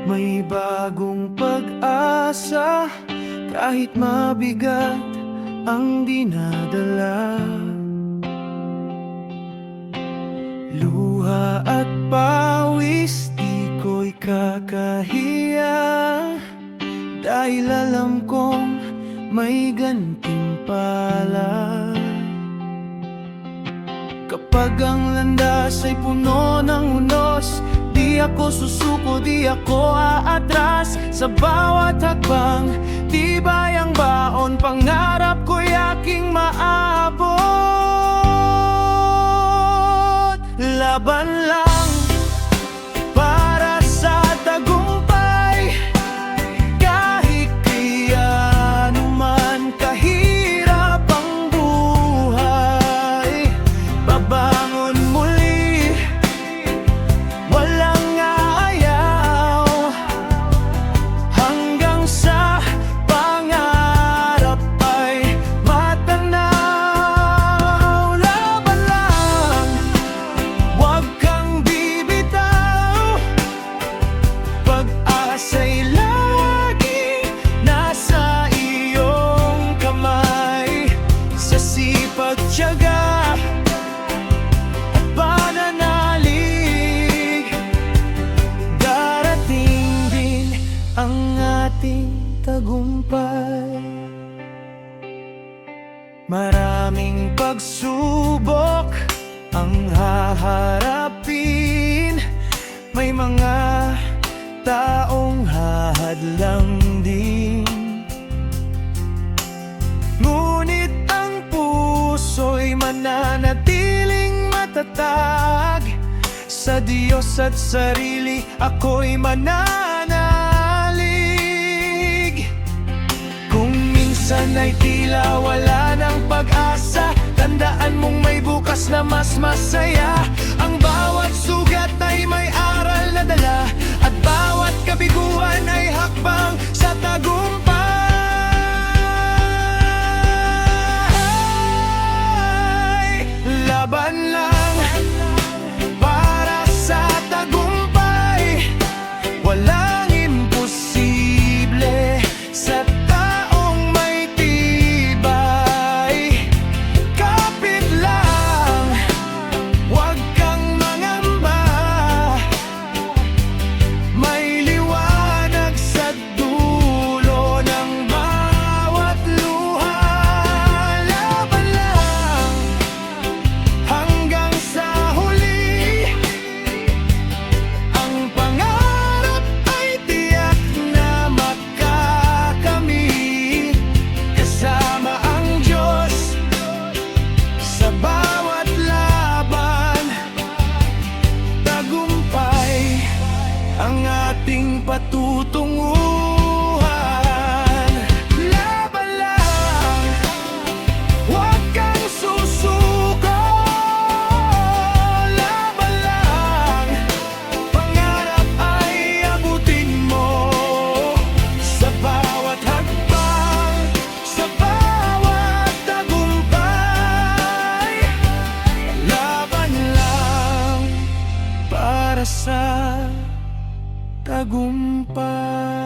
May bagong pag-asa kahit mabigat ang dinadala. Luha at pawis, di ko'y kakahiya, dahil alam kong may gantimpala. Kapag ang landas ay puno ng unos, di ako susuko, di ako aatras. Sa bawat hakbang, tibay ang baon, pangarap ko'y aking maabot. Laban lang para sa tagumpay, kahit kayano man kahirap ang buhay. Babangon muli, walang ayaw, hanggang sa pangarap ay matanaw. Laban lang, huwag kang bibitaw, pag-asa'y laging nasa iyong kamay. Sa sipag, tiyaga at pananalig, darating din ang ating tagumpay. Maraming pagsubok ang haharapin, may mga taong hahadlang din. Ngunit ang puso'y mananatiling matatag. Sa Diyos at sarili ako'y mananalig. Kung minsan ay tila wala ng pag-asa, tandaan mong may bukas na mas masaya. Ang bawat sugat ay may aral na dala, at bawat kabiguan ay hakbang sa tagumpay. Laban lang para sa tagumpay, walang imposible sa taong may tibay. Kapit lang, huwag kang mangamba, may liwanag sa dulo ng bawat luha. Laban lang hanggang sa huli, ang pangarap ay tiyak na makakamit. Kasama ang Diyos sa bawat laban, tagumpay ang ating patutunguhan. Laban lang, huwag kang susuko. Laban lang, pangarap ay abutin mo. Sa bawat hakbang, sa bawat tagumpay, laban lang para sa tagumpay.